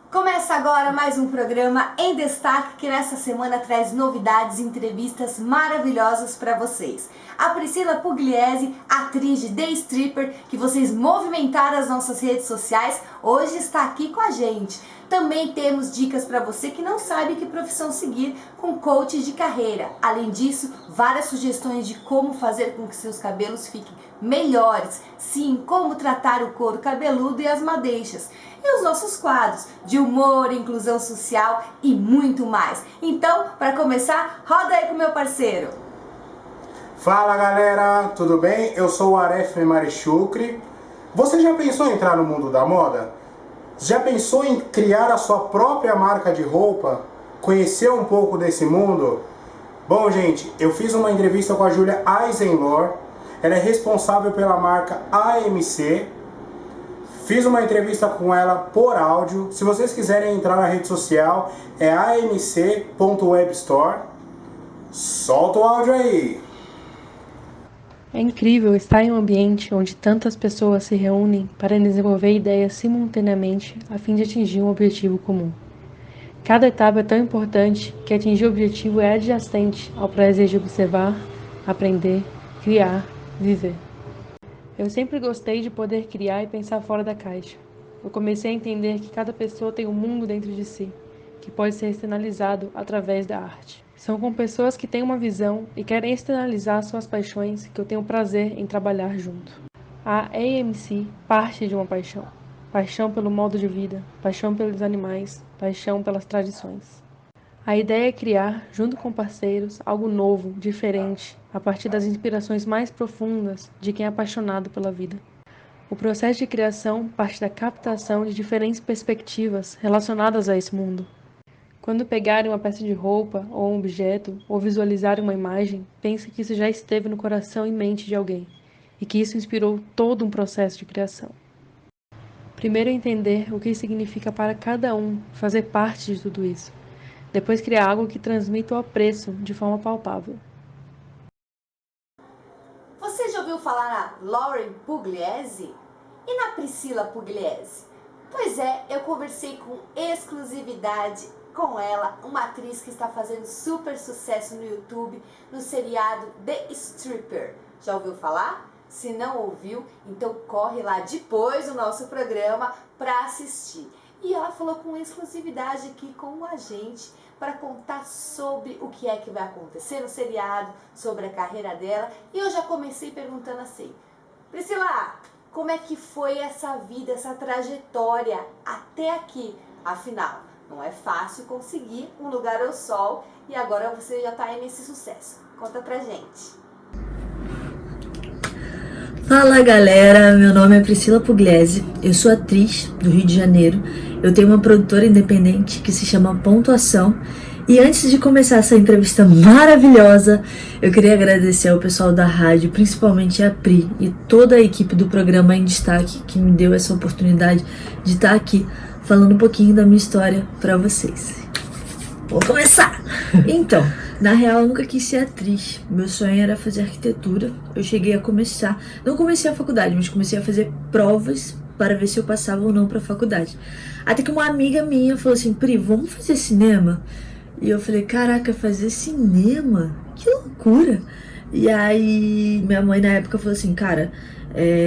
Começa agora mais um programa em destaque que nessa semana traz novidades e entrevistas maravilhosas para vocês. A Priscila Pugliese, atriz de The Stripper, que vocês movimentaram as nossas redes sociais, hoje está aqui com a gente. Também temos dicas para você que não sabe que profissão seguir com coach de carreira. Além disso, várias sugestões de como fazer com que seus cabelos fiquem melhores. Sim, como tratar o couro cabeludo e as madeixas. E os nossos quadros de humor, inclusão social e muito mais. Então, para começar, roda aí com o meu parceiro. Fala galera, tudo bem? Eu sou o Aref Marichucri. Você já pensou em entrar no mundo da moda? Já pensou em criar a sua própria marca de roupa? Conhecer um pouco desse mundo? Bom, gente, eu fiz uma entrevista com a Julia Eisenlor. Ela é responsável pela marca AMC. Fiz uma entrevista com ela por áudio. Se vocês quiserem entrar na rede social, é amc.webstore. Solta o áudio aí! É incrível estar em um ambiente onde tantas pessoas se reúnem para desenvolver ideias simultaneamente a fim de atingir um objetivo comum. Cada etapa é tão importante que atingir o objetivo é adjacente ao prazer de observar, aprender, criar, viver. Eu sempre gostei de poder criar e pensar fora da caixa. Eu comecei a entender que cada pessoa tem um mundo dentro de si, que pode ser externalizado através da arte. São com pessoas que têm uma visão e querem externalizar suas paixões que eu tenho prazer em trabalhar junto. A AMC parte de uma paixão. Paixão pelo modo de vida, paixão pelos animais, paixão pelas tradições. A ideia é criar, junto com parceiros, algo novo, diferente, a partir das inspirações mais profundas de quem é apaixonado pela vida. O processo de criação parte da captação de diferentes perspectivas relacionadas a esse mundo. Quando pegarem uma peça de roupa ou um objeto, ou visualizarem uma imagem, pense que isso já esteve no coração e mente de alguém, e que isso inspirou todo um processo de criação. Primeiro entender o que significa para cada um fazer parte de tudo isso. Depois criar algo que transmita o apreço de forma palpável. Você já ouviu falar na Lauren Pugliese? E na Priscila Pugliese? Pois é, eu conversei com exclusividade com ela, uma atriz que está fazendo super sucesso no YouTube, no seriado The Stripper. Já ouviu falar? Se não ouviu, então corre lá depois do nosso programa para assistir. E ela falou com exclusividade aqui com a gente para contar sobre o que é que vai acontecer no seriado, sobre a carreira dela. E eu já comecei perguntando assim: Priscila, como é que foi essa vida, essa trajetória até aqui? Afinal, não é fácil conseguir um lugar ao sol e agora você já está aí nesse sucesso. Conta pra gente. Fala galera, meu nome é Priscila Pugliese, eu sou atriz do Rio de Janeiro, eu tenho uma produtora independente que se chama Pontuação e antes de começar essa entrevista maravilhosa, eu queria agradecer ao pessoal da rádio, principalmente a Pri e toda a equipe do programa Em Destaque que me deu essa oportunidade de estar aqui falando um pouquinho da minha história para vocês. Vou começar! Então, na real eu nunca quis ser atriz, meu sonho era fazer arquitetura. Eu cheguei a começar, não comecei a faculdade, mas comecei a fazer provas para ver se eu passava ou não para a faculdade. Até que uma amiga minha falou assim: Pri, vamos fazer cinema? E eu falei: caraca, fazer cinema? Que loucura! E aí minha mãe na época falou assim: cara,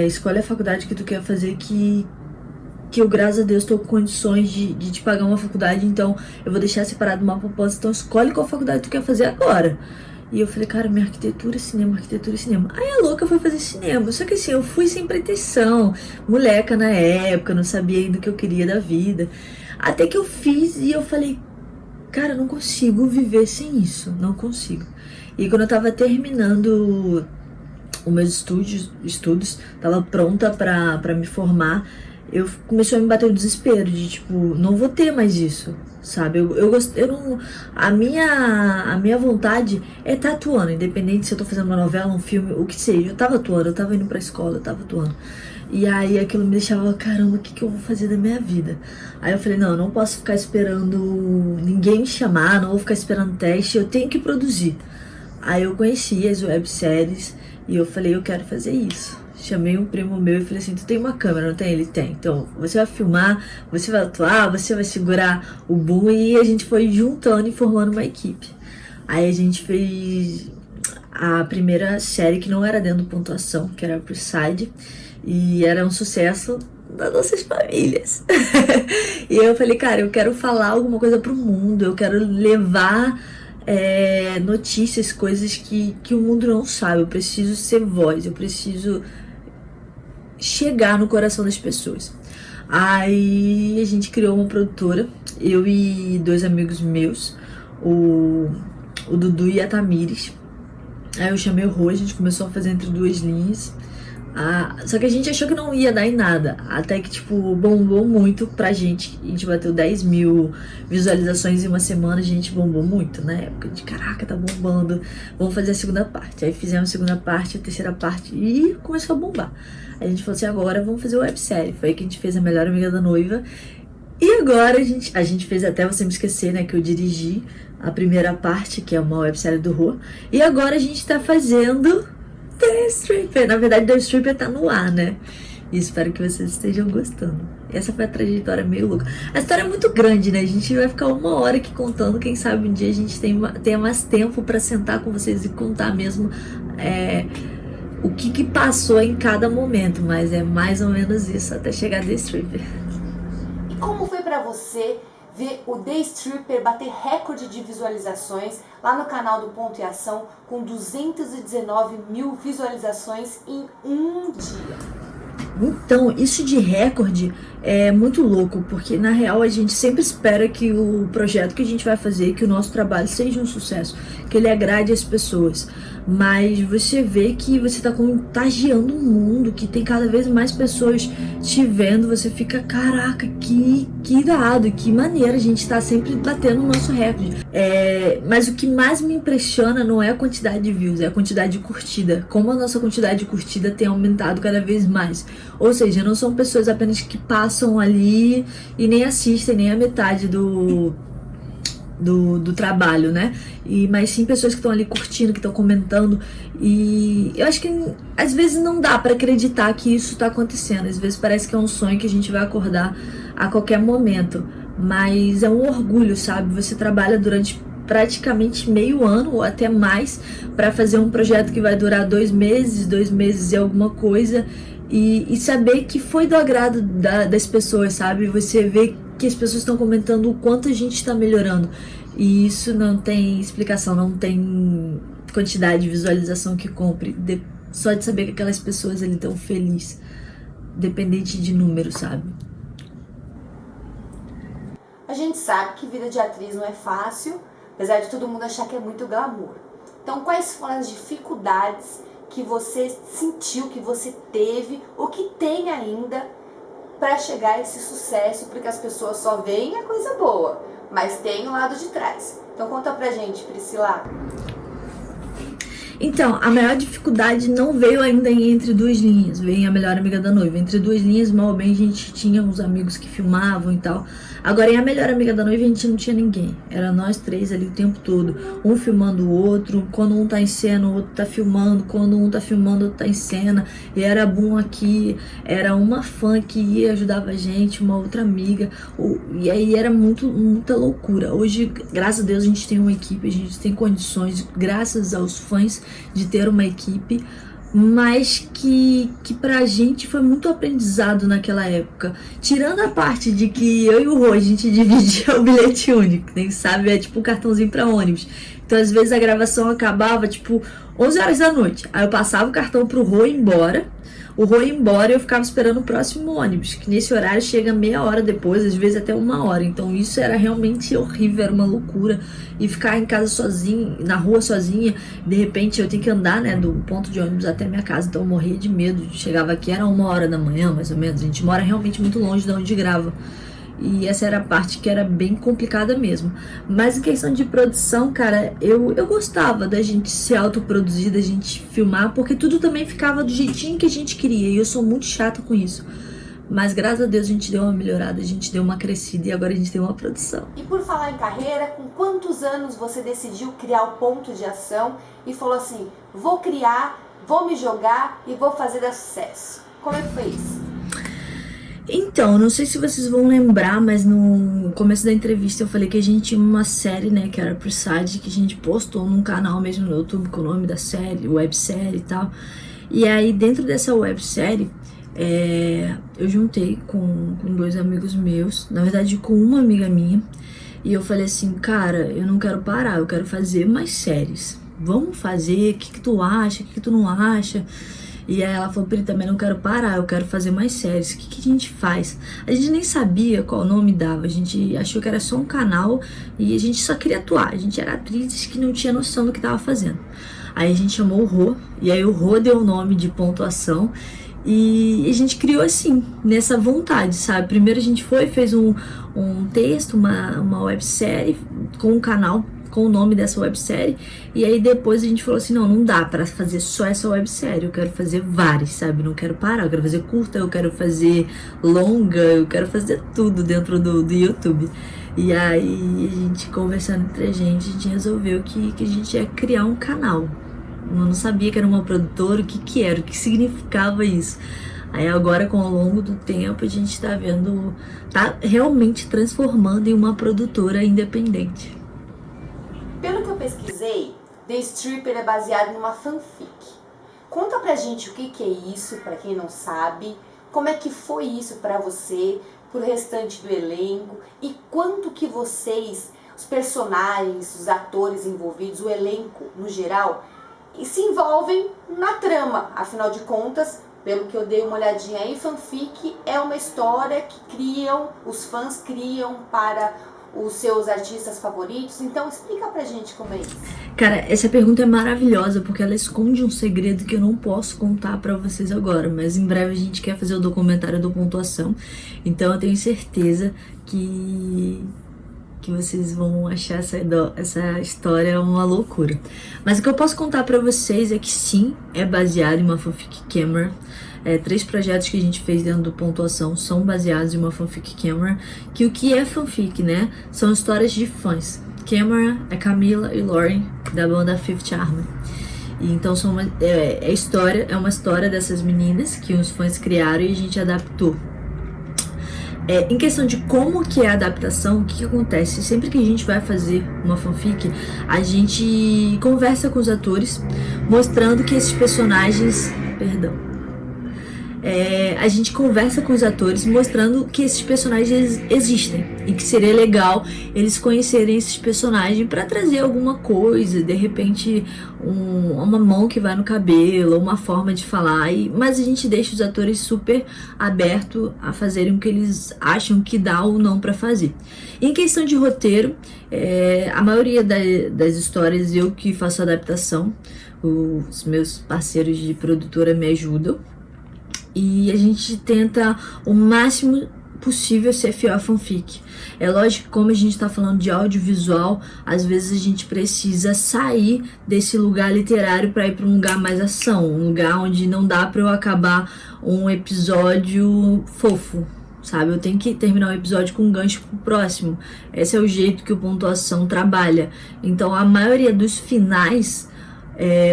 escolhe a faculdade que tu quer fazer que eu, graças a Deus, estou com condições de te pagar uma faculdade, então eu vou deixar separado uma proposta, então escolhe qual faculdade tu quer fazer agora. E eu falei: cara, minha arquitetura e cinema, arquitetura e cinema. Aí a louca foi fazer cinema, só que assim, eu fui sem pretensão, moleca na época, não sabia ainda o que eu queria da vida. Até que eu fiz e eu falei: cara, não consigo viver sem isso, não consigo. E quando eu tava terminando os meus estudos, tava pronta pra me formar, começou a me bater o desespero de tipo, não vou ter mais isso, sabe? A minha vontade é estar atuando, independente se eu tô fazendo uma novela, um filme, o que seja. Eu tava atuando, eu tava indo pra escola, eu tava atuando. E aí aquilo me deixava, caramba, o que que eu vou fazer da minha vida? Aí eu falei, não, eu não posso ficar esperando ninguém me chamar, não vou ficar esperando teste, eu tenho que produzir. Aí eu conheci as webséries e eu falei, eu quero fazer isso. Chamei um primo meu e falei assim, tu tem uma câmera, não tem? Ele tem. Então, você vai filmar, você vai atuar, você vai segurar o boom. E a gente foi juntando e formando uma equipe. Aí a gente fez a primeira série que não era dentro do Pontuação, que era a Preside. E era um sucesso das nossas famílias. E eu falei, cara, eu quero falar alguma coisa pro mundo, eu quero levar notícias, coisas que o mundo não sabe. Eu preciso ser voz, eu preciso chegar no coração das pessoas. Aí a gente criou uma produtora, eu e 2 amigos meus, o Dudu e a Tamires. Aí eu chamei o Rô, a gente começou a fazer entre 2 linhas. Só que a gente achou que não ia dar em nada. Até que, tipo, bombou muito pra gente. A gente bateu 10 mil visualizações em uma semana. A gente bombou muito na época. De caraca, tá bombando. Vamos fazer a segunda parte. Aí fizemos a segunda parte, a terceira parte. E começou a bombar. Aí a gente falou assim, agora vamos fazer websérie. Foi aí que a gente fez A Melhor Amiga da Noiva. E agora a gente fez Até Você Me Esquecer, né? Que eu dirigi a primeira parte, que é uma websérie do Rô. E agora a gente tá fazendo The Stripper. Na verdade, The Stripper tá no ar, né? E espero que vocês estejam gostando. Essa foi a trajetória meio louca. A história é muito grande, né? A gente vai ficar 1 hora aqui contando. Quem sabe um dia a gente tenha mais tempo pra sentar com vocês e contar mesmo o que passou em cada momento. Mas é mais ou menos isso até chegar The Stripper. E como foi pra você ver o The Stripper bater recorde de visualizações lá no canal do Ponto e Ação, com 219 mil visualizações em um dia? Então, isso de recorde é muito louco, porque na real a gente sempre espera que o projeto que a gente vai fazer, que o nosso trabalho seja um sucesso, que ele agrade as pessoas. Mas você vê que você está contagiando um mundo, que tem cada vez mais pessoas te vendo, você fica, caraca, que irado, que maneiro, a gente está sempre batendo o nosso recorde. Mas o que mais me impressiona não é a quantidade de views, é a quantidade de curtida. Como a nossa quantidade de curtida tem aumentado cada vez mais. Ou seja, não são pessoas apenas que passam ali e nem assistem nem a metade do trabalho, né? Mas sim pessoas que estão ali curtindo, que estão comentando. E eu acho que às vezes não dá pra acreditar que isso tá acontecendo. Às vezes parece que é um sonho que a gente vai acordar a qualquer momento. Mas é um orgulho, sabe? Você trabalha durante praticamente meio ano ou até mais pra fazer um projeto que vai durar 2 meses e alguma coisa. E saber que foi do agrado das pessoas, sabe? Você vê que as pessoas estão comentando o quanto a gente está melhorando. E isso não tem explicação, não tem quantidade de visualização que compre. Só de saber que aquelas pessoas ali estão felizes, dependente de número, sabe? A gente sabe que vida de atriz não é fácil, apesar de todo mundo achar que é muito glamour. Então, quais foram as dificuldades que você sentiu, que você teve, ou que tem ainda, para chegar a esse sucesso? Porque as pessoas só veem a coisa boa, mas tem o lado de trás. Então conta pra gente, Priscila. Então, a maior dificuldade não veio ainda em Entre Duas Linhas, veio em A Melhor Amiga da Noiva. Entre Duas Linhas, mal ou bem, a gente tinha uns amigos que filmavam e tal. Agora, em A Melhor Amiga da Noiva, a gente não tinha ninguém. Era nós 3 ali o tempo todo, um filmando o outro. Quando um tá em cena, o outro tá filmando. Quando um tá filmando, o outro tá em cena. E era boom aqui, era uma fã que ia, ajudava a gente, uma outra amiga. E aí era muita loucura. Hoje, graças a Deus, a gente tem uma equipe, a gente tem condições, graças aos fãs, de ter uma equipe, mas que pra gente foi muito aprendizado naquela época. Tirando a parte de que eu e o Rô, a gente dividia o bilhete único, quem sabe é tipo um cartãozinho pra ônibus. Então às vezes a gravação acabava tipo 11 horas da noite, aí eu passava o cartão pro Rô ir embora. O Rô ia embora e eu ficava esperando o próximo ônibus, que nesse horário chega meia hora depois, às vezes até 1 hora. Então isso era realmente horrível, era uma loucura. E ficar em casa sozinha, na rua sozinha, de repente eu tenho que andar, né, do ponto de ônibus até minha casa. Então eu morria de medo. Chegava aqui, era 1 hora da manhã, mais ou menos. A gente mora realmente muito longe de onde grava. E essa era a parte que era bem complicada mesmo. Mas em questão de produção, cara, eu gostava da gente se autoproduzir, da gente filmar, porque tudo também ficava do jeitinho que a gente queria. E eu sou muito chata com isso. Mas graças a Deus a gente deu uma melhorada, a gente deu uma crescida e agora a gente tem uma produção. E por falar em carreira, com quantos anos você decidiu criar o Ponto de Ação e falou assim, vou criar, vou me jogar e vou fazer dar sucesso? Como é que foi isso? Então, não sei se vocês vão lembrar, mas no começo da entrevista eu falei que a gente tinha uma série, né, que era Preside, que a gente postou num canal mesmo no YouTube com o nome da série, websérie e tal. E aí, dentro dessa websérie, eu juntei com 2 amigos meus, na verdade com uma amiga minha, e eu falei assim, cara, eu não quero parar, eu quero fazer mais séries. Vamos fazer, o que tu acha, o que tu não acha? E aí ela falou, Pri, também não quero parar, eu quero fazer mais séries. O que a gente faz? A gente nem sabia qual nome dava, a gente achou que era só um canal e a gente só queria atuar. A gente era atrizes que não tinha noção do que tava fazendo. Aí a gente chamou o Rô, e aí o Rô deu o nome de Pontuação. E a gente criou assim, nessa vontade, sabe? Primeiro a gente fez um texto, uma websérie com um canal, com o nome dessa websérie, e aí depois a gente falou assim, não dá pra fazer só essa websérie, eu quero fazer várias, sabe? Não quero parar, eu quero fazer curta, eu quero fazer longa, eu quero fazer tudo dentro do YouTube. E aí a gente conversando entre a gente resolveu que a gente ia criar um canal. Eu não sabia que era uma produtora, o que era, o que significava isso. Aí agora, com o longo do tempo, a gente tá vendo, tá realmente transformando em uma produtora independente. Pelo que eu pesquisei, The Stripper é baseado numa fanfic. Conta pra gente o que é isso, pra quem não sabe, como é que foi isso pra você, pro restante do elenco, e quanto que vocês, os personagens, os atores envolvidos, o elenco no geral, se envolvem na trama. Afinal de contas, pelo que eu dei uma olhadinha aí, fanfic é uma história que os fãs criam para os seus artistas favoritos. Então explica pra gente como é isso. Cara, essa pergunta é maravilhosa porque ela esconde um segredo que eu não posso contar pra vocês agora, mas em breve a gente quer fazer o documentário do Pontuação, então eu tenho certeza que vocês vão achar essa história uma loucura. Mas o que eu posso contar pra vocês é que sim, é baseado em uma fanfic Camera. 3 projetos que a gente fez dentro do Pontuação são baseados em uma fanfic Camera. Que o que é fanfic, né? São histórias de fãs. Camera é Camila e Lauren, da banda Fifth Harmony. E então é uma história dessas meninas que os fãs criaram e a gente adaptou. Em questão de como que é a adaptação, o que acontece? Sempre que a gente vai fazer uma fanfic, a gente conversa com os atores, mostrando que esses personagens... a gente conversa com os atores mostrando que esses personagens existem e que seria legal eles conhecerem esses personagens para trazer alguma coisa, de repente uma mão que vai no cabelo, uma forma de falar, mas a gente deixa os atores super abertos a fazerem o que eles acham que dá ou não para fazer. Em questão de roteiro, a maioria das histórias eu que faço a adaptação, os meus parceiros de produtora me ajudam. E a gente tenta o máximo possível ser fiel à fanfic. É lógico que como a gente está falando de audiovisual, às vezes a gente precisa sair desse lugar literário para ir para um lugar mais ação, um lugar onde não dá para eu acabar um episódio fofo, sabe? Eu tenho que terminar o episódio com um gancho pro próximo. Esse é o jeito que o Pontuação trabalha. Então a maioria dos finais,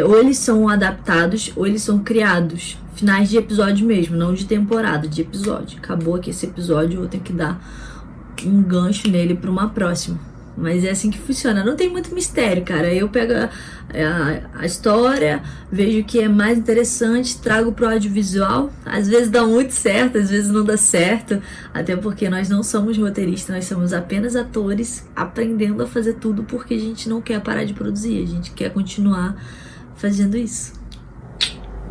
ou eles são adaptados ou eles são criados. Finais de episódio mesmo, não de temporada, de episódio. Acabou aqui esse episódio, eu vou ter que dar um gancho nele para uma próxima. Mas é assim que funciona, não tem muito mistério, cara. Eu pego a história, vejo o que é mais interessante, trago pro audiovisual. Às vezes dá muito certo, às vezes não dá certo. Até porque nós não somos roteiristas, nós somos apenas atores aprendendo a fazer tudo porque a gente não quer parar de produzir, a gente quer continuar fazendo isso.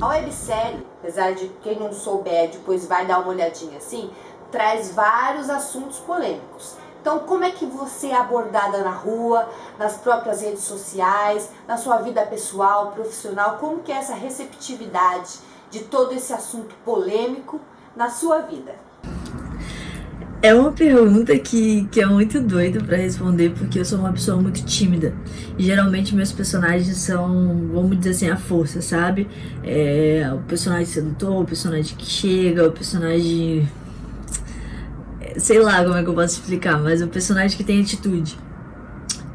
A websérie, apesar de quem não souber depois vai dar uma olhadinha assim, traz vários assuntos polêmicos. Então, como é que você é abordada na rua, nas próprias redes sociais, na sua vida pessoal, profissional? Como que é essa receptividade de todo esse assunto polêmico na sua vida? É uma pergunta que é muito doida pra responder, porque eu sou uma pessoa muito tímida. E geralmente meus personagens são, vamos dizer assim, a força, sabe? O personagem sedutor, o personagem que chega, o personagem... sei lá como é que eu posso explicar, mas o personagem que tem atitude.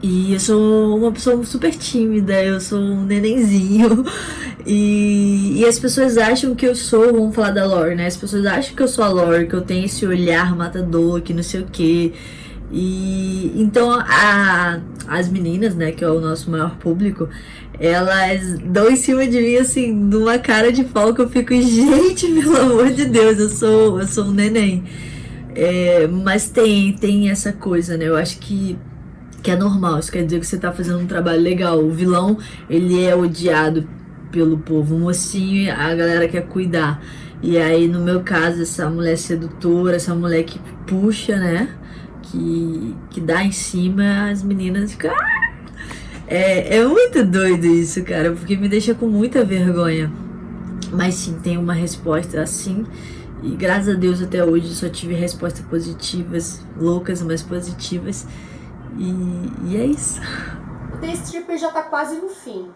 E eu sou uma pessoa super tímida, eu sou um nenenzinho. E as pessoas acham que eu sou, vamos falar da Lore, né? As pessoas acham que eu sou a Lore, que eu tenho esse olhar matador, que não sei o quê. E então as meninas, né, que é o nosso maior público, elas dão em cima de mim, assim, numa cara de pau que eu fico, gente, pelo amor de Deus, eu sou um neném. Mas tem essa coisa, né? Eu acho que é normal, isso quer dizer que você tá fazendo um trabalho legal. O vilão, ele é odiado pelo povo, o mocinho, a galera quer cuidar. E aí, no meu caso, essa mulher sedutora, essa mulher que puxa, né, que dá em cima, as meninas ficam... É muito doido isso, cara, porque me deixa com muita vergonha. Mas sim, tem uma resposta assim. E graças a Deus até hoje só tive respostas positivas, loucas, mas positivas. E é isso. O The Stripper já tá quase no fim.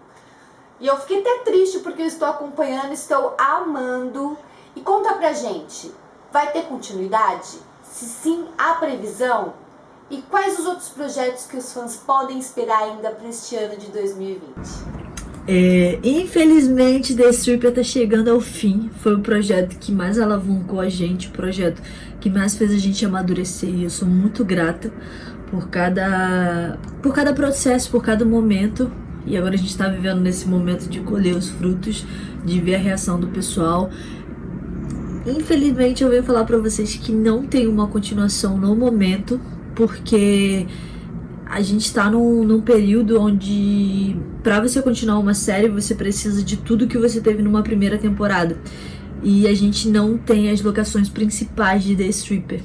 E eu fiquei até triste porque eu estou acompanhando, estou amando. E conta pra gente, vai ter continuidade? Se sim, há previsão? E quais os outros projetos que os fãs podem esperar ainda para este ano de 2020? Infelizmente, The Stripper tá chegando ao fim. Foi o projeto que mais alavancou a gente, o projeto que mais fez a gente amadurecer. E eu sou muito grata por cada processo, por cada momento. E agora a gente tá vivendo nesse momento de colher os frutos, de ver a reação do pessoal. Infelizmente, eu venho falar pra vocês que não tem uma continuação no momento, porque a gente tá num período onde, pra você continuar uma série, você precisa de tudo que você teve numa primeira temporada. E a gente não tem as locações principais de The Stripper.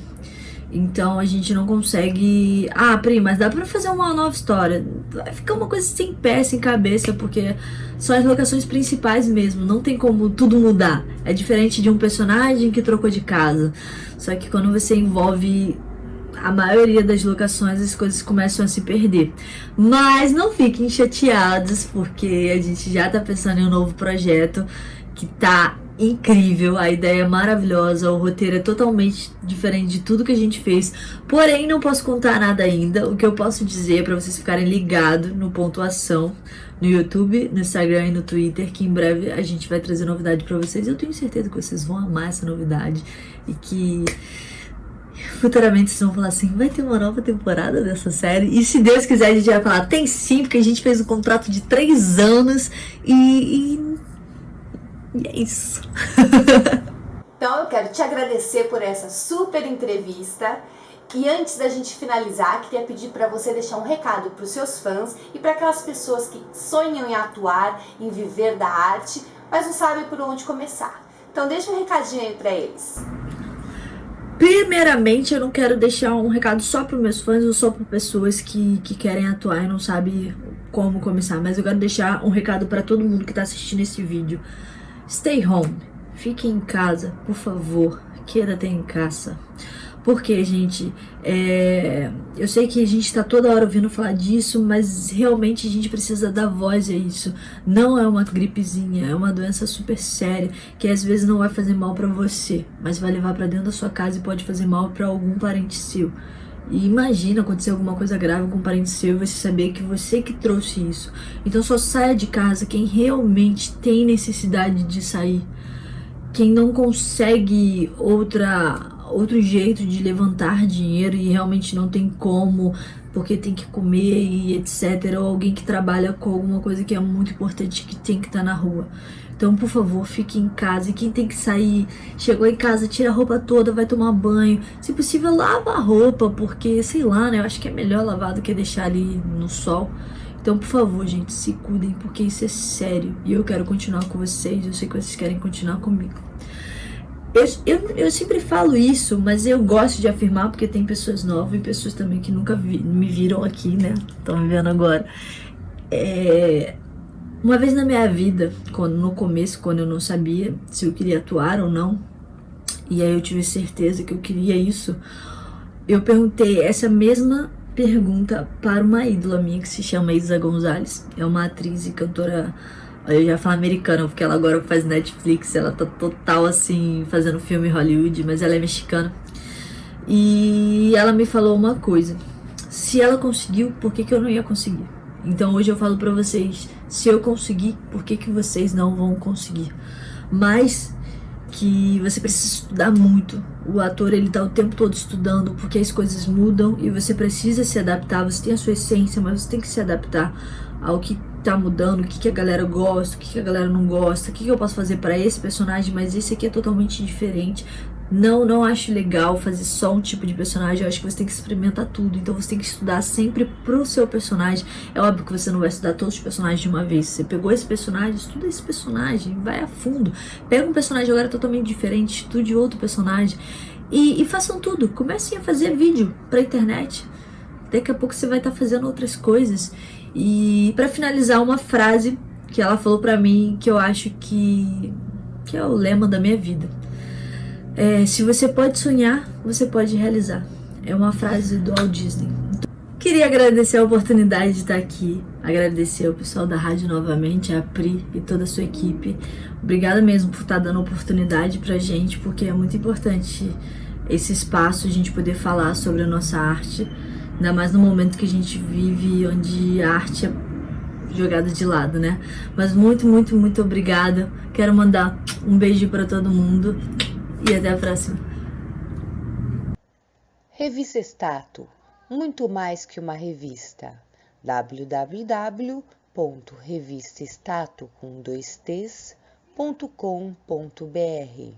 Então a gente não consegue... Pri, mas dá pra fazer uma nova história. Vai ficar uma coisa sem pé, sem cabeça, porque são as locações principais mesmo. Não tem como tudo mudar. É diferente de um personagem que trocou de casa. Só que quando você envolve a maioria das locações, as coisas começam a se perder. Mas não fiquem chateados, porque a gente já tá pensando em um novo projeto que tá incrível, a ideia é maravilhosa, o roteiro é totalmente diferente de tudo que a gente fez, porém não posso contar nada ainda. O que eu posso dizer é pra vocês ficarem ligados no Pontuação, no YouTube, no Instagram e no Twitter, que em breve a gente vai trazer novidade pra vocês. Eu tenho certeza que vocês vão amar essa novidade e que futuramente vocês vão falar assim, vai ter uma nova temporada dessa série. E se Deus quiser a gente vai falar, tem sim, porque a gente fez um contrato de 3 anos e é isso. Então eu quero te agradecer por essa super entrevista. E antes da gente finalizar, queria pedir para você deixar um recado para os seus fãs e para aquelas pessoas que sonham em atuar, em viver da arte, mas não sabem por onde começar. Então deixa um recadinho aí para eles. Primeiramente, eu não quero deixar um recado só para os meus fãs ou só para pessoas que querem atuar e não sabem como começar, mas eu quero deixar um recado para todo mundo que está assistindo esse vídeo. Stay home, fique em casa, por favor, quédate em casa. Porque, gente, eu sei que a gente tá toda hora ouvindo falar disso, mas realmente a gente precisa dar voz a isso. Não é uma gripezinha, é uma doença super séria, que às vezes não vai fazer mal pra você, mas vai levar pra dentro da sua casa e pode fazer mal pra algum parente seu. E imagina acontecer alguma coisa grave com um parente seu e você saber que você que trouxe isso. Então só saia de casa quem realmente tem necessidade de sair. Quem não consegue outro jeito de levantar dinheiro e realmente não tem como, porque tem que comer e etc. Ou alguém que trabalha com alguma coisa que é muito importante, que tem que estar na rua. Então, por favor, fique em casa. E quem tem que sair, chegou em casa, tira a roupa toda, vai tomar banho. Se possível, lava a roupa, porque, sei lá, né? Eu acho que é melhor lavar do que deixar ali no sol. Então, por favor, gente, se cuidem, porque isso é sério. E eu quero continuar com vocês, eu sei que vocês querem continuar comigo. Eu sempre falo isso, mas eu gosto de afirmar, porque tem pessoas novas e pessoas também que nunca me viram aqui, né? Estão me vendo agora. Uma vez na minha vida, no começo, quando eu não sabia se eu queria atuar ou não, e aí eu tive certeza que eu queria isso, eu perguntei essa mesma pergunta para uma ídola minha que se chama Isa Gonzalez. É uma atriz e cantora, eu já falo americana, porque ela agora faz Netflix, ela tá total assim, fazendo filme em Hollywood, mas ela é mexicana. E ela me falou uma coisa: se ela conseguiu, por que eu não ia conseguir? Então hoje eu falo pra vocês, se eu conseguir, por que vocês não vão conseguir? Mas que você precisa estudar muito. O ator, ele tá o tempo todo estudando, porque as coisas mudam e você precisa se adaptar. Você tem a sua essência, mas você tem que se adaptar ao que tá mudando, o que a galera gosta, o que a galera não gosta, o que eu posso fazer pra esse personagem, mas esse aqui é totalmente diferente. Não acho legal fazer só um tipo de personagem. Eu acho que você tem que experimentar tudo. Então você tem que estudar sempre pro seu personagem. É óbvio que você não vai estudar todos os personagens de uma vez. Você pegou esse personagem, estuda esse personagem, vai a fundo. Pega um personagem agora totalmente diferente, estude outro personagem. E façam tudo. Comecem a fazer vídeo pra internet. Daqui a pouco você vai estar fazendo outras coisas. E pra finalizar, uma frase que ela falou pra mim, que eu acho que é o lema da minha vida. Se você pode sonhar, você pode realizar. É uma frase do Walt Disney. Queria agradecer a oportunidade de estar aqui, agradecer ao pessoal da rádio novamente, a Pri e toda a sua equipe. Obrigada mesmo por estar dando oportunidade pra gente, porque é muito importante esse espaço, a gente poder falar sobre a nossa arte, ainda mais no momento que a gente vive, onde a arte é jogada de lado, né? Mas muito, muito, muito obrigada. Quero mandar um beijo pra todo mundo. E até a próxima. Revista Stato, muito mais que uma revista. www.revistastato.com.br.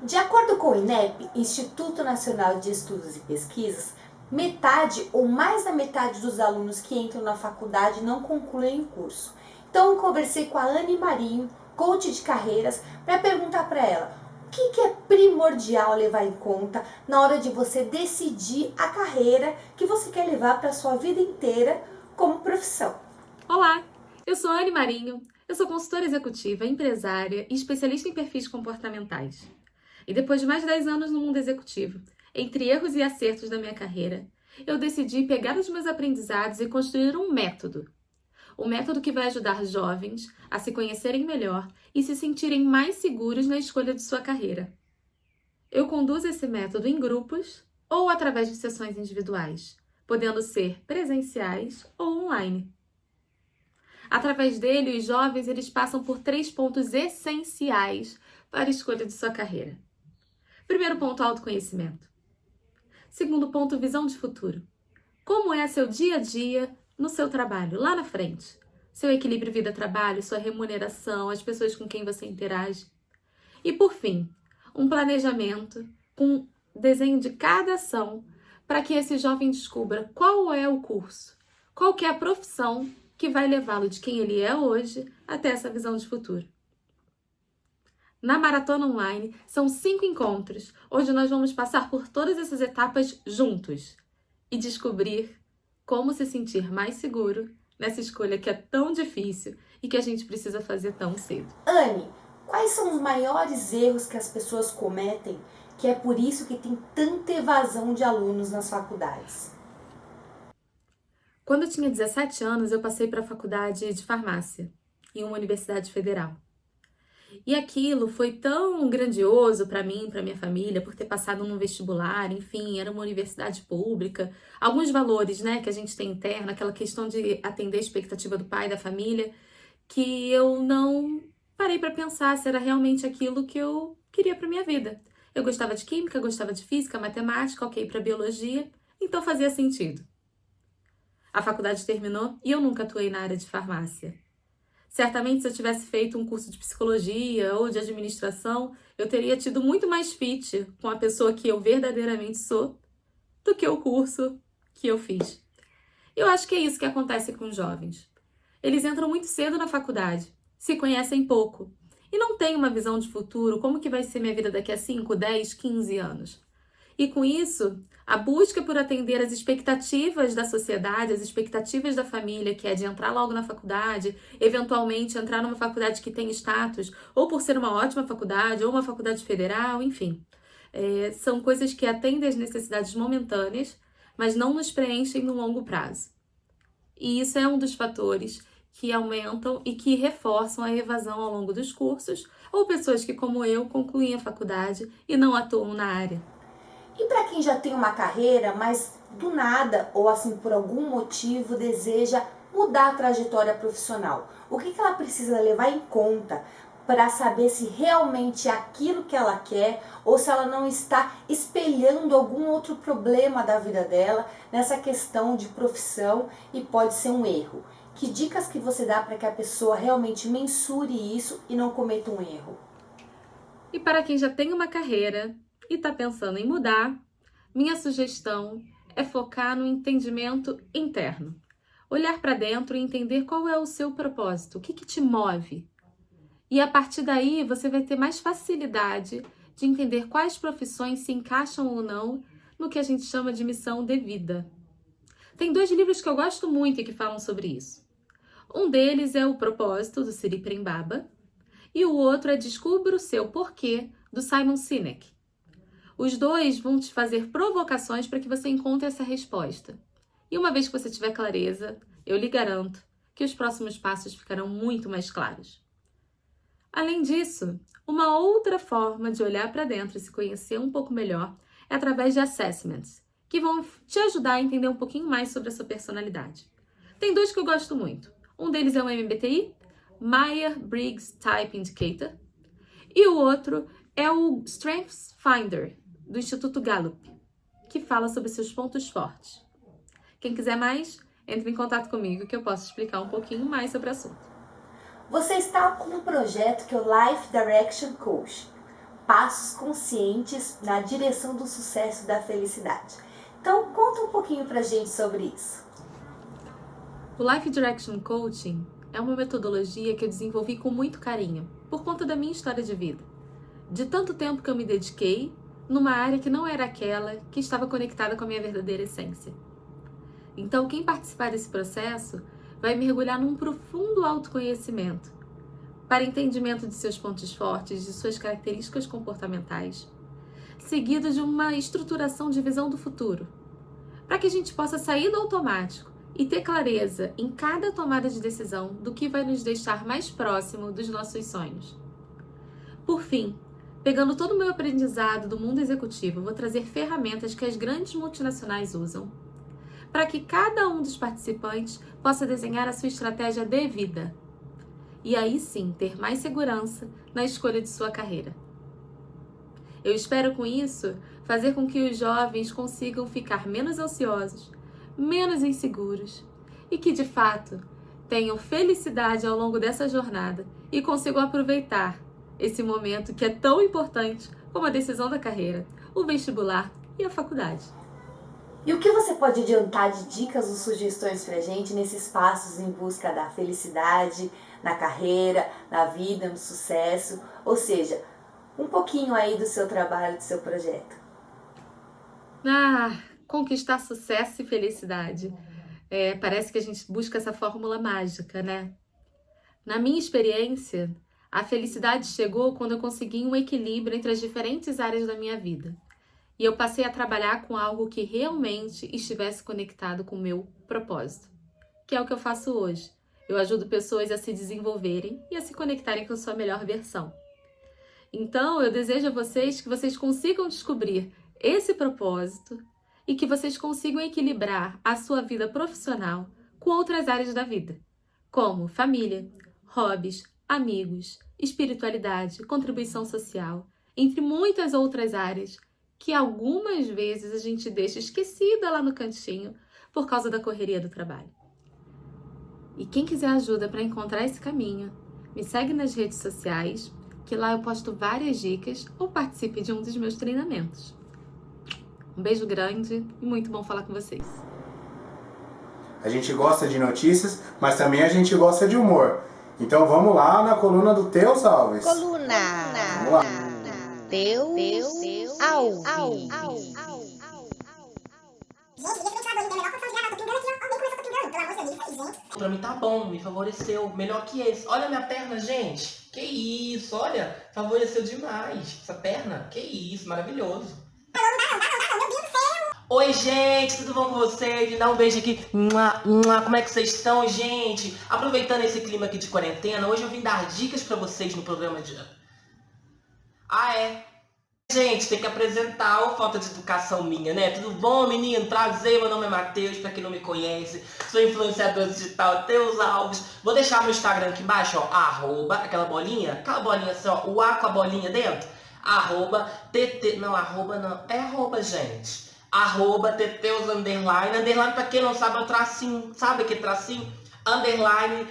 De acordo com o INEP, Instituto Nacional de Estudos e Pesquisas, metade ou mais da metade dos alunos que entram na faculdade não concluem o curso. Então eu conversei com a Anne Marinho, coach de carreiras, para perguntar para ela o que é primordial levar em conta na hora de você decidir a carreira que você quer levar para a sua vida inteira como profissão. Olá, eu sou Anne Marinho, eu sou consultora executiva, empresária e especialista em perfis comportamentais. E depois de mais de 10 anos no mundo executivo, entre erros e acertos da minha carreira, eu decidi pegar os meus aprendizados e construir um método. Um método que vai ajudar jovens a se conhecerem melhor e se sentirem mais seguros na escolha de sua carreira. Eu conduzo esse método em grupos ou através de sessões individuais, podendo ser presenciais ou online. Através dele, os jovens eles passam por 3 pontos essenciais para a escolha de sua carreira. Primeiro ponto, autoconhecimento. Segundo ponto, visão de futuro. Como é seu dia a dia no seu trabalho, lá na frente? Seu equilíbrio vida-trabalho, sua remuneração, as pessoas com quem você interage. E por fim, um planejamento com desenho de cada ação para que esse jovem descubra qual é o curso, qual que é a profissão que vai levá-lo de quem ele é hoje até essa visão de futuro. Na Maratona Online, são 5 encontros, onde nós vamos passar por todas essas etapas juntos e descobrir como se sentir mais seguro nessa escolha que é tão difícil e que a gente precisa fazer tão cedo. Anne, quais são os maiores erros que as pessoas cometem, que é por isso que tem tanta evasão de alunos nas faculdades? Quando eu tinha 17 anos, eu passei para a faculdade de farmácia, em uma universidade federal. E aquilo foi tão grandioso para mim, para minha família, por ter passado num vestibular, enfim, era uma universidade pública. Alguns valores, né, que a gente tem interno, aquela questão de atender a expectativa do pai, da família, que eu não parei para pensar se era realmente aquilo que eu queria para minha vida. Eu gostava de química, gostava de física, matemática, ok para biologia, então fazia sentido. A faculdade terminou e eu nunca atuei na área de farmácia. Certamente, se eu tivesse feito um curso de psicologia ou de administração, eu teria tido muito mais fit com a pessoa que eu verdadeiramente sou do que o curso que eu fiz. Eu acho que é isso que acontece com os jovens. Eles entram muito cedo na faculdade, se conhecem pouco e não têm uma visão de futuro, como que vai ser minha vida daqui a 5, 10, 15 anos. E com isso, a busca por atender as expectativas da sociedade, as expectativas da família, que é de entrar logo na faculdade, eventualmente entrar numa faculdade que tem status, ou por ser uma ótima faculdade, ou uma faculdade federal, enfim. são coisas que atendem às necessidades momentâneas, mas não nos preenchem no longo prazo. E isso é um dos fatores que aumentam e que reforçam a evasão ao longo dos cursos, ou pessoas que, como eu, concluem a faculdade e não atuam na área. E para quem já tem uma carreira, mas do nada, ou assim por algum motivo, deseja mudar a trajetória profissional, o que ela precisa levar em conta para saber se realmente é aquilo que ela quer ou se ela não está espelhando algum outro problema da vida dela nessa questão de profissão e pode ser um erro? Que dicas que você dá para que a pessoa realmente mensure isso e não cometa um erro? E para quem já tem uma carreira e está pensando em mudar, minha sugestão é focar no entendimento interno. Olhar para dentro e entender qual é o seu propósito, o que te move. E a partir daí você vai ter mais facilidade de entender quais profissões se encaixam ou não no que a gente chama de missão de vida. Tem 2 livros que eu gosto muito e que falam sobre isso. Um deles é O Propósito, do Siri Prembaba, e o outro é Descubra o Seu Porquê, do Simon Sinek. Os 2 vão te fazer provocações para que você encontre essa resposta. E uma vez que você tiver clareza, eu lhe garanto que os próximos passos ficarão muito mais claros. Além disso, uma outra forma de olhar para dentro e se conhecer um pouco melhor é através de assessments, que vão te ajudar a entender um pouquinho mais sobre a sua personalidade. Tem 2 que eu gosto muito. Um deles é o MBTI, Myers-Briggs Type Indicator, e o outro é o Strengths Finder, do Instituto Gallup, que fala sobre seus pontos fortes. Quem quiser mais, entre em contato comigo que eu posso explicar um pouquinho mais sobre o assunto. Você está com um projeto que é o Life Direction Coach, passos conscientes na direção do sucesso e da felicidade. Então, conta um pouquinho pra gente sobre isso. O Life Direction Coaching é uma metodologia que eu desenvolvi com muito carinho, por conta da minha história de vida. De tanto tempo que eu me dediquei numa área que não era aquela que estava conectada com a minha verdadeira essência. Então, quem participar desse processo vai mergulhar num profundo autoconhecimento, para entendimento de seus pontos fortes, de suas características comportamentais, seguido de uma estruturação de visão do futuro, para que a gente possa sair do automático e ter clareza em cada tomada de decisão do que vai nos deixar mais próximo dos nossos sonhos. Por fim, pegando todo o meu aprendizado do mundo executivo, vou trazer ferramentas que as grandes multinacionais usam, para que cada um dos participantes possa desenhar a sua estratégia de vida. E aí sim, ter mais segurança na escolha de sua carreira. Eu espero com isso fazer com que os jovens consigam ficar menos ansiosos, menos inseguros e que de fato tenham felicidade ao longo dessa jornada e consigam aproveitar esse momento que é tão importante como a decisão da carreira, o vestibular e a faculdade. E o que você pode adiantar de dicas ou sugestões pra gente nesses passos em busca da felicidade, na carreira, na vida, no sucesso? Ou seja, um pouquinho aí do seu trabalho, do seu projeto. Conquistar sucesso e felicidade. Parece que a gente busca essa fórmula mágica, né? Na minha experiência, a felicidade chegou quando eu consegui um equilíbrio entre as diferentes áreas da minha vida. E eu passei a trabalhar com algo que realmente estivesse conectado com o meu propósito, que é o que eu faço hoje. Eu ajudo pessoas a se desenvolverem e a se conectarem com a sua melhor versão. Então, eu desejo a vocês que vocês consigam descobrir esse propósito e que vocês consigam equilibrar a sua vida profissional com outras áreas da vida, como família, hobbies, amigos, espiritualidade, contribuição social, entre muitas outras áreas que algumas vezes a gente deixa esquecida lá no cantinho por causa da correria do trabalho. E quem quiser ajuda para encontrar esse caminho, me segue nas redes sociais, que lá eu posto várias dicas ou participe de um dos meus treinamentos. Um beijo grande e muito bom falar com vocês. A gente gosta de notícias, mas também a gente gosta de humor. Então vamos lá na coluna do Teus Alves. Coluna. Vamos lá. Teus Alves. Gente, esse ventilador liga melhor quando tá ligado. Tô pingando aqui, ó. Nem começou, tô pingando. Pra mim tá bom, me favoreceu, melhor que esse. Olha a minha perna, gente. Que isso, olha, favoreceu demais. Essa perna, que isso, maravilhoso. Oi, gente, tudo bom com vocês? Me dá um beijo aqui. Mua, mua. Como é que vocês estão, gente? Aproveitando esse clima aqui de quarentena, hoje eu vim dar dicas pra vocês no programa de... Gente, tem que apresentar a falta de educação minha, né? Tudo bom, menino? Prazer, meu nome é Matheus, pra quem não me conhece. Sou influenciador digital, Teus Alves. Vou deixar meu Instagram aqui embaixo, ó. @ aquela bolinha assim, ó. O A com a bolinha dentro. @TT... Não, arroba não. É arroba, gente. @Teteus underline. Underline, pra quem não sabe, é o tracinho. Sabe aquele tracinho? Underline...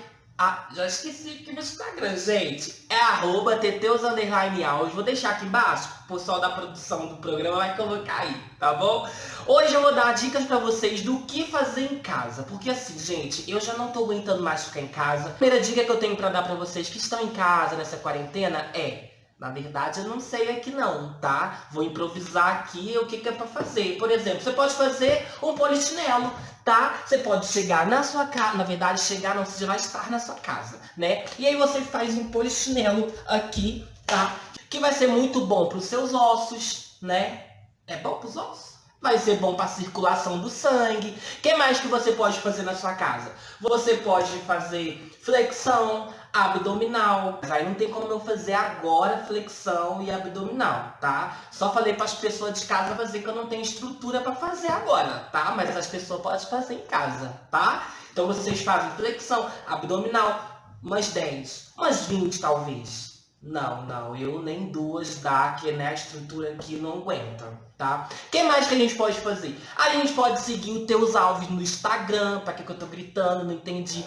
já esqueci aqui no Instagram, gente. É @Teteus underline Alves. Vou deixar aqui embaixo. O pessoal da produção do programa vai colocar aí, tá bom? Hoje eu vou dar dicas pra vocês do que fazer em casa. Porque assim, gente, eu já não tô aguentando mais ficar em casa. A primeira dica que eu tenho pra dar pra vocês que estão em casa nessa quarentena é... Na verdade, eu não sei aqui não, tá? Vou improvisar aqui o que é pra fazer. Por exemplo, você pode fazer um polichinelo, tá? Você pode chegar na sua casa, na verdade, chegar não, você já vai estar na sua casa, né? E aí você faz um polichinelo aqui, tá? Que vai ser muito bom pros seus ossos, né? É bom pros ossos? Vai ser bom para a circulação do sangue. O que mais que você pode fazer na sua casa? Você pode fazer flexão abdominal. Mas aí não tem como eu fazer agora flexão e abdominal, tá? Só falei para as pessoas de casa fazer que eu não tenho estrutura para fazer agora, tá? Mas as pessoas podem fazer em casa, tá? Então vocês fazem flexão abdominal, umas 10, umas 20 talvez. Não, eu nem duas dá, que né, a estrutura aqui não aguenta, tá? O que mais que a gente pode fazer? A gente pode seguir o Teus Alves no Instagram, pra que eu tô gritando, não entendi.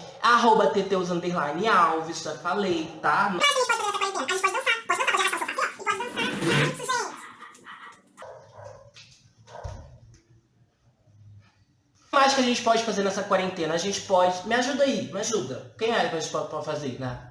@Teteus underline Alves, já falei, tá? Mas a gente pode fazer essa quarentena, a gente pode dançar com a geração aqui, ó, e pode dançar. Isso, gente. O que mais que a gente pode fazer nessa quarentena? A gente pode... Me ajuda aí, me ajuda. Quem é que a gente pode fazer, né?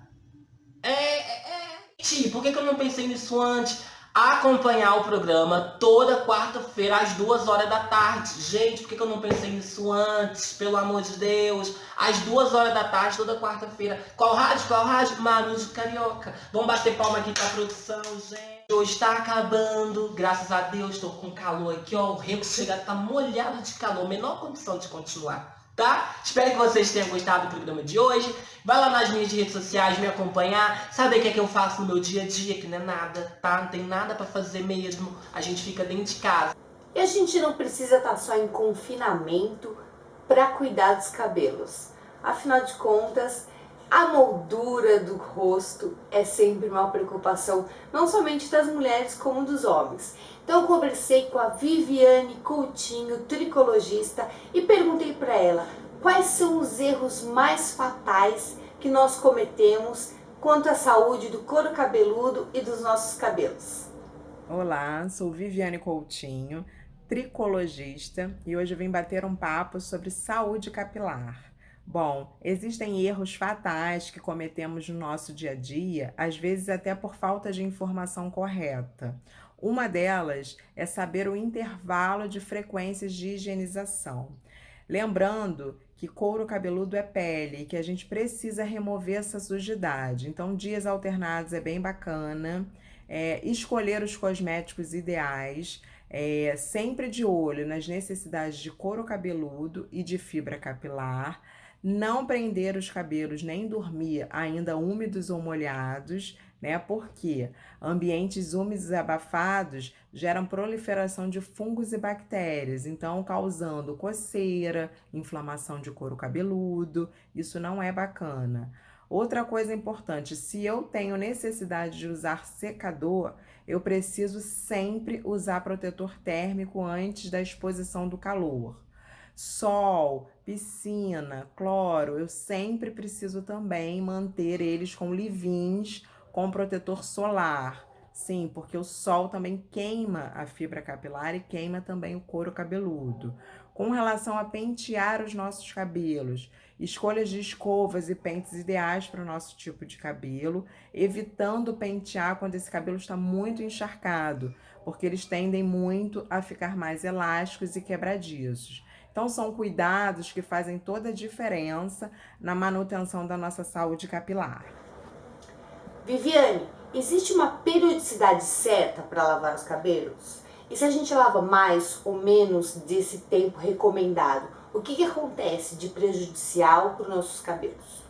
Por que eu não pensei nisso antes? Acompanhar o programa toda quarta-feira às 2 horas da tarde. Gente, por que eu não pensei nisso antes? Pelo amor de Deus. Às 2 horas da tarde, toda quarta-feira. Qual rádio? Manu de Carioca. Vamos bater palma aqui pra produção, gente. Hoje tá acabando. Graças a Deus, tô com calor aqui, ó. O Renko chega tá molhado de calor. Menor condição de continuar. Tá? Espero que vocês tenham gostado do programa de hoje. Vai lá nas minhas redes sociais me acompanhar. Saber o que é que eu faço no meu dia a dia, que não é nada, tá? Não tem nada pra fazer mesmo. A gente fica dentro de casa. E a gente não precisa estar só em confinamento para cuidar dos cabelos. Afinal de contas, a moldura do rosto é sempre uma preocupação, não somente das mulheres como dos homens. Então eu conversei com a Viviane Coutinho, tricologista, e perguntei para ela quais são os erros mais fatais que nós cometemos quanto à saúde do couro cabeludo e dos nossos cabelos. Olá, sou Viviane Coutinho, tricologista, e hoje eu vim bater um papo sobre saúde capilar. Bom, existem erros fatais que cometemos no nosso dia a dia, às vezes até por falta de informação correta. Uma delas é saber o intervalo de frequências de higienização. Lembrando que couro cabeludo é pele e que a gente precisa remover essa sujidade. Então, dias alternados é bem bacana. Escolher os cosméticos ideais, sempre de olho nas necessidades de couro cabeludo e de fibra capilar. Não prender os cabelos nem dormir ainda úmidos ou molhados, né? Porque ambientes úmidos e abafados geram proliferação de fungos e bactérias, então causando coceira, inflamação de couro cabeludo. Isso não é bacana. Outra coisa importante, se eu tenho necessidade de usar secador, eu preciso sempre usar protetor térmico antes da exposição do calor. Sol, piscina, cloro, eu sempre preciso também manter eles com leave-ins, com protetor solar. Sim, porque o sol também queima a fibra capilar e queima também o couro cabeludo. Com relação a pentear os nossos cabelos, escolhas de escovas e pentes ideais para o nosso tipo de cabelo, evitando pentear quando esse cabelo está muito encharcado, porque eles tendem muito a ficar mais elásticos e quebradiços. Então são cuidados que fazem toda a diferença na manutenção da nossa saúde capilar. Viviane, existe uma periodicidade certa para lavar os cabelos? E se a gente lava mais ou menos desse tempo recomendado, o que acontece de prejudicial para os nossos cabelos?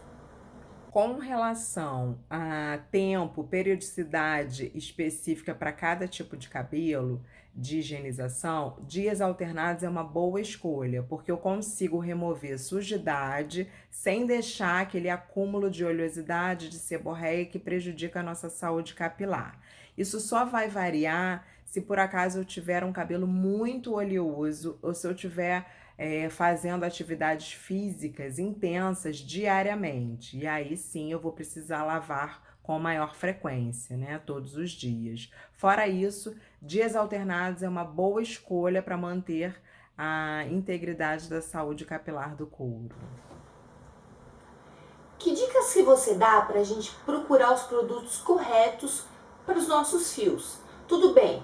Com relação a tempo, periodicidade específica para cada tipo de cabelo, de higienização, dias alternados é uma boa escolha, porque eu consigo remover sujidade sem deixar aquele acúmulo de oleosidade, de seborreia que prejudica a nossa saúde capilar. Isso só vai variar se por acaso eu tiver um cabelo muito oleoso ou se eu tiver fazendo atividades físicas intensas diariamente. E aí sim eu vou precisar lavar com maior frequência, né? Todos os dias. Fora isso, dias alternados é uma boa escolha para manter a integridade da saúde capilar do couro. Que dicas que você dá para a gente procurar os produtos corretos para os nossos fios? Tudo bem,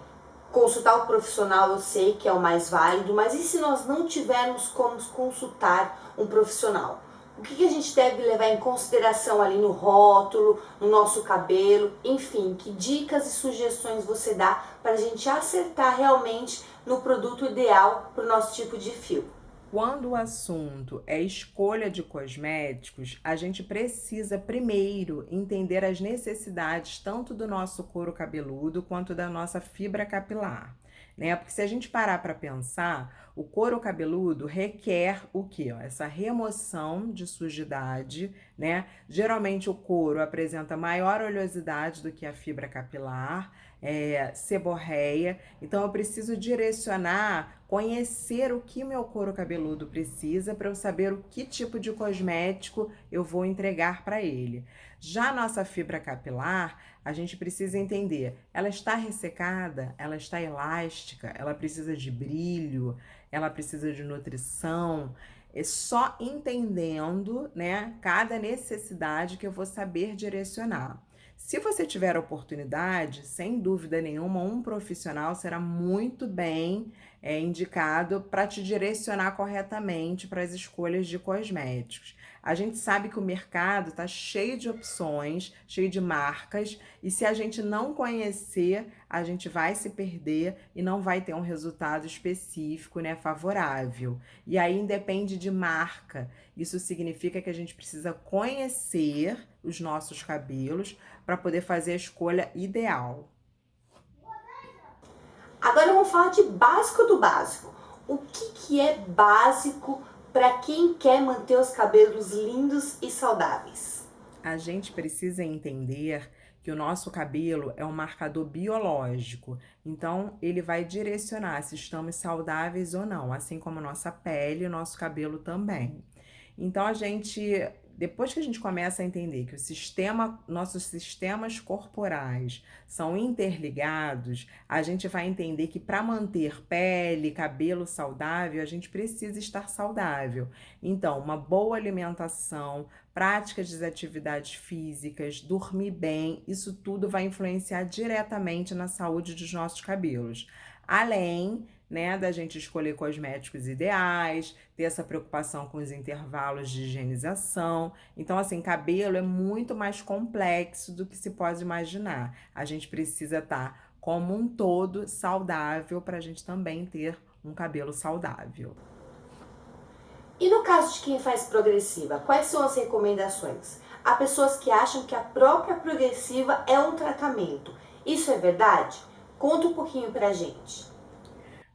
consultar o profissional eu sei que é o mais válido, mas e se nós não tivermos como consultar um profissional? O que a gente deve levar em consideração ali no rótulo, no nosso cabelo, enfim, que dicas e sugestões você dá para a gente acertar realmente no produto ideal para o nosso tipo de fio? Quando o assunto é escolha de cosméticos, a gente precisa primeiro entender as necessidades tanto do nosso couro cabeludo quanto da nossa fibra capilar, né? Porque se a gente parar para pensar, o couro cabeludo requer o quê? Essa remoção de sujidade, né? Geralmente o couro apresenta maior oleosidade do que a fibra capilar, seborreia, então eu preciso direcionar, conhecer o que meu couro cabeludo precisa para eu saber o que tipo de cosmético eu vou entregar para ele. Já a nossa fibra capilar, a gente precisa entender, ela está ressecada, ela está elástica, ela precisa de brilho, ela precisa de nutrição. É só entendendo, né, cada necessidade que eu vou saber direcionar. Se você tiver oportunidade, sem dúvida nenhuma, um profissional será muito bem indicado para te direcionar corretamente para as escolhas de cosméticos. A gente sabe que o mercado está cheio de opções, cheio de marcas, e se a gente não conhecer, a gente vai se perder e não vai ter um resultado específico, né, favorável. E aí independe de marca. Isso significa que a gente precisa conhecer os nossos cabelos para poder fazer a escolha ideal. Agora vamos falar de básico do básico. O que é básico para quem quer manter os cabelos lindos e saudáveis? A gente precisa entender que o nosso cabelo é um marcador biológico, então ele vai direcionar se estamos saudáveis ou não, assim como nossa pele e o nosso cabelo também. Então depois que a gente começa a entender que nossos sistemas corporais são interligados, a gente vai entender que para manter pele, cabelo saudável, a gente precisa estar saudável. Então, uma boa alimentação, práticas de atividades físicas, dormir bem, isso tudo vai influenciar diretamente na saúde dos nossos cabelos. Além, né, da gente escolher cosméticos ideais, ter essa preocupação com os intervalos de higienização. Então, assim, cabelo é muito mais complexo do que se pode imaginar. A gente precisa estar, como um todo, saudável para a gente também ter um cabelo saudável. E no caso de quem faz progressiva, quais são as recomendações? Há pessoas que acham que a própria progressiva é um tratamento. Isso é verdade? Conta um pouquinho pra gente.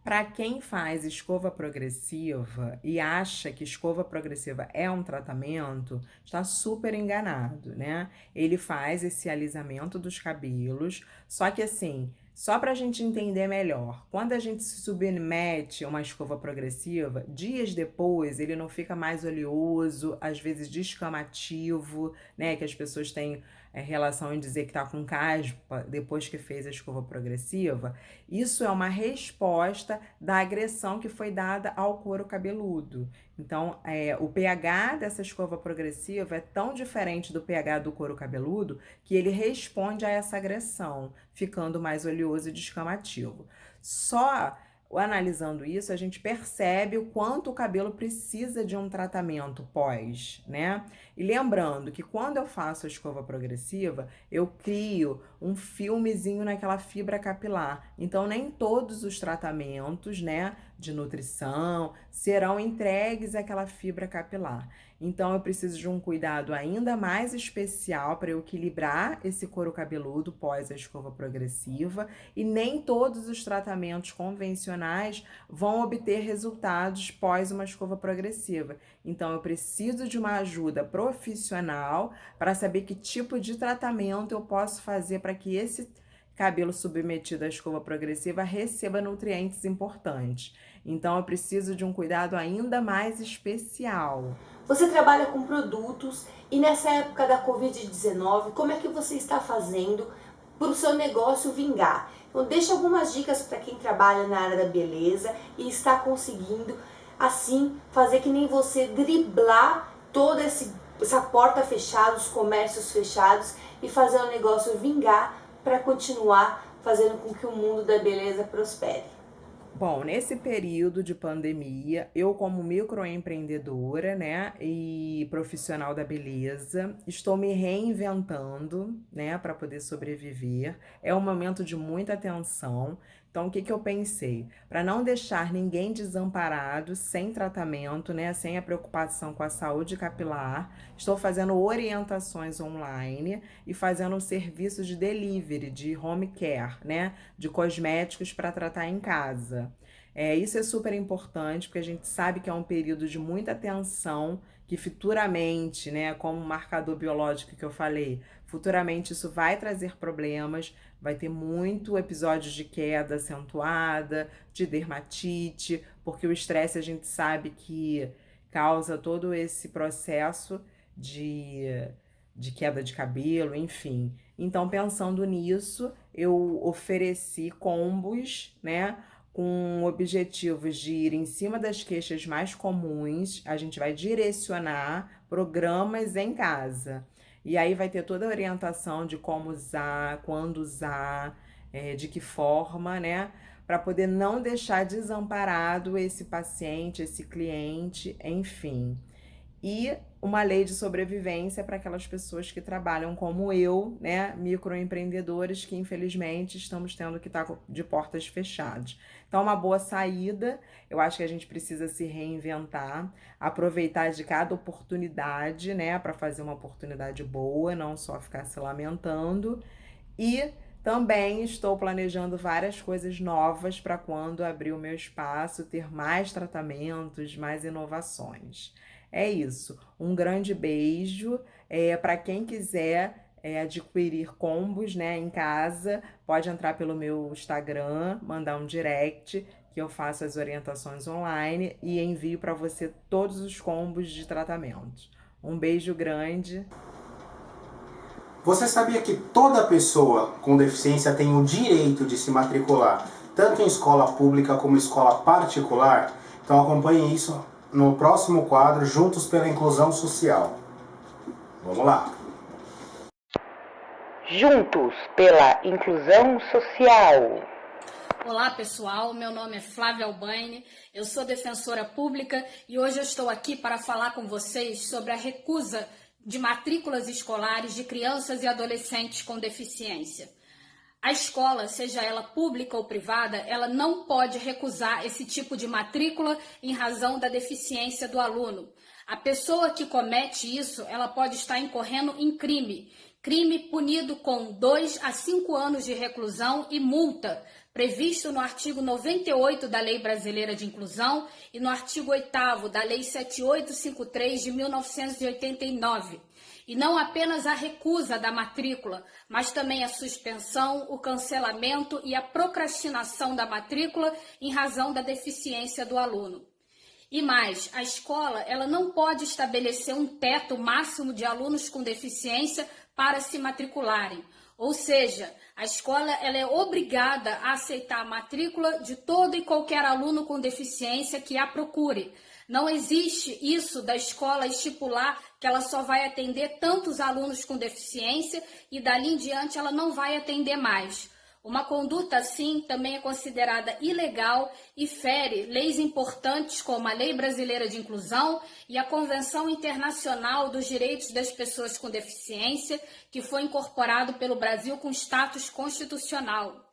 Para quem faz escova progressiva e acha que escova progressiva é um tratamento, está super enganado, né? Ele faz esse alisamento dos cabelos, só que assim, só para a gente entender melhor, quando a gente se submete a uma escova progressiva, dias depois ele não fica mais oleoso, às vezes descamativo, né? Que as pessoas têm relação em dizer que está com caspa depois que fez a escova progressiva. Isso é uma resposta da agressão que foi dada ao couro cabeludo. Então, o pH dessa escova progressiva é tão diferente do pH do couro cabeludo que ele responde a essa agressão, ficando mais oleoso e descamativo. Só analisando isso, a gente percebe o quanto o cabelo precisa de um tratamento pós, né? E lembrando que quando eu faço a escova progressiva, eu crio um filmezinho naquela fibra capilar. Então, nem todos os tratamentos, né, de nutrição serão entregues àquela fibra capilar. Então, eu preciso de um cuidado ainda mais especial para eu equilibrar esse couro cabeludo pós a escova progressiva, e nem todos os tratamentos convencionais vão obter resultados pós uma escova progressiva. Então, eu preciso de uma ajuda profissional para saber que tipo de tratamento eu posso fazer para que esse cabelo submetido à escova progressiva receba nutrientes importantes. Então, eu preciso de um cuidado ainda mais especial. Você trabalha com produtos e nessa época da Covid-19, como é que você está fazendo para o seu negócio vingar? Então, deixa algumas dicas para quem trabalha na área da beleza e está conseguindo, assim, fazer que nem você, driblar toda essa porta fechada, os comércios fechados, e fazer o negócio vingar para continuar fazendo com que o mundo da beleza prospere. Bom, nesse período de pandemia, eu como microempreendedora, né, e profissional da beleza, estou me reinventando, né, para poder sobreviver. É um momento de muita tensão. Então, o que eu pensei? Para não deixar ninguém desamparado, sem tratamento, né, sem a preocupação com a saúde capilar, estou fazendo orientações online e fazendo um serviço de delivery, de home care, né, de cosméticos para tratar em casa. Isso é super importante, porque a gente sabe que é um período de muita tensão, que futuramente, né, como o marcador biológico que eu falei, futuramente isso vai trazer problemas, vai ter muito episódios de queda acentuada, de dermatite, porque o estresse a gente sabe que causa todo esse processo de queda de cabelo, enfim. Então, pensando nisso, eu ofereci combos, né, com objetivos de ir em cima das queixas mais comuns. A gente vai direcionar programas em casa. E aí vai ter toda a orientação de como usar, quando usar, de que forma, né? Para poder não deixar desamparado esse paciente, esse cliente, enfim. E uma lei de sobrevivência para aquelas pessoas que trabalham como eu, né, microempreendedores, que infelizmente estamos tendo que estar de portas fechadas. Então, uma boa saída. Eu acho que a gente precisa se reinventar, aproveitar de cada oportunidade, né, para fazer uma oportunidade boa, não só ficar se lamentando. E também estou planejando várias coisas novas para quando abrir o meu espaço, ter mais tratamentos, mais inovações. É isso. Um grande beijo. Para quem quiser adquirir combos, né, em casa, pode entrar pelo meu Instagram, mandar um direct, que eu faço as orientações online e envio para você todos os combos de tratamento. Um beijo grande. Você sabia que toda pessoa com deficiência tem o direito de se matricular, tanto em escola pública como em escola particular? Então acompanhe isso no próximo quadro, Juntos pela Inclusão Social. Vamos lá! Juntos pela Inclusão Social. Olá pessoal, meu nome é Flávia Albaine, eu sou defensora pública e hoje eu estou aqui para falar com vocês sobre a recusa de matrículas escolares de crianças e adolescentes com deficiência. A escola, seja ela pública ou privada, ela não pode recusar esse tipo de matrícula em razão da deficiência do aluno. A pessoa que comete isso, ela pode estar incorrendo em crime punido com 2 a 5 anos de reclusão e multa, previsto no artigo 98 da Lei Brasileira de Inclusão e no artigo 8º da Lei 7853 de 1989. E não apenas a recusa da matrícula, mas também a suspensão, o cancelamento e a procrastinação da matrícula em razão da deficiência do aluno. E mais, a escola ela não pode estabelecer um teto máximo de alunos com deficiência para se matricularem. Ou seja, a escola ela é obrigada a aceitar a matrícula de todo e qualquer aluno com deficiência que a procure. Não existe isso da escola estipular que ela só vai atender tantos alunos com deficiência e dali em diante ela não vai atender mais. Uma conduta assim também é considerada ilegal e fere leis importantes como a Lei Brasileira de Inclusão e a Convenção Internacional dos Direitos das Pessoas com Deficiência, que foi incorporado pelo Brasil com status constitucional.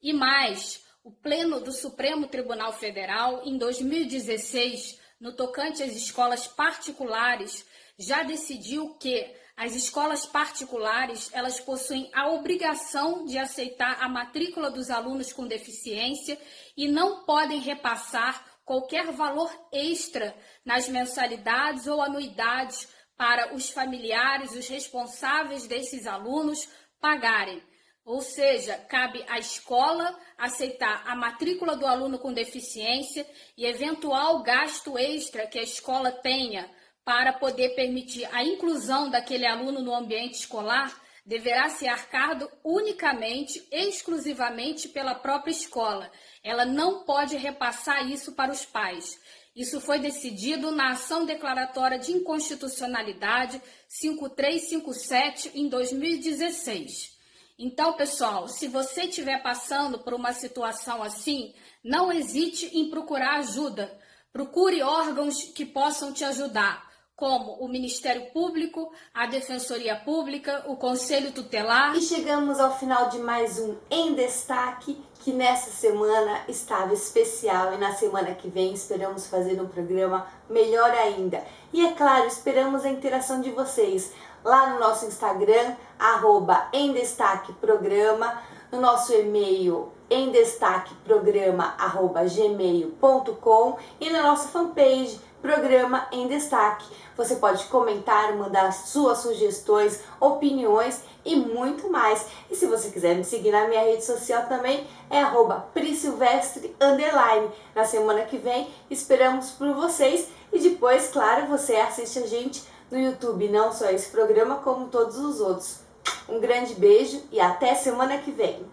E mais, o Pleno do Supremo Tribunal Federal, em 2016, no tocante às escolas particulares, já decidiu que as escolas particulares, elas possuem a obrigação de aceitar a matrícula dos alunos com deficiência e não podem repassar qualquer valor extra nas mensalidades ou anuidades para os familiares, os responsáveis desses alunos pagarem. Ou seja, cabe à escola aceitar a matrícula do aluno com deficiência e eventual gasto extra que a escola tenha para poder permitir a inclusão daquele aluno no ambiente escolar, deverá ser arcado unicamente, exclusivamente pela própria escola. Ela não pode repassar isso para os pais. Isso foi decidido na Ação Declaratória de Inconstitucionalidade 5357 em 2016. Então, pessoal, se você estiver passando por uma situação assim, não hesite em procurar ajuda. Procure órgãos que possam te ajudar, como o Ministério Público, a Defensoria Pública, o Conselho Tutelar. E chegamos ao final de mais um Em Destaque, que nessa semana estava especial e na semana que vem esperamos fazer um programa melhor ainda. E é claro, esperamos a interação de vocês lá no nosso Instagram, @emdestaqueprograma, no nosso e-mail emdestaqueprograma@gmail.com e na nossa fanpage Programa em Destaque. Você pode comentar, mandar suas sugestões, opiniões e muito mais. E se você quiser me seguir na minha rede social também, é @prisilvestre_. Na semana que vem esperamos por vocês e depois, claro, você assiste a gente no YouTube, não só esse programa, como todos os outros. Um grande beijo e até semana que vem.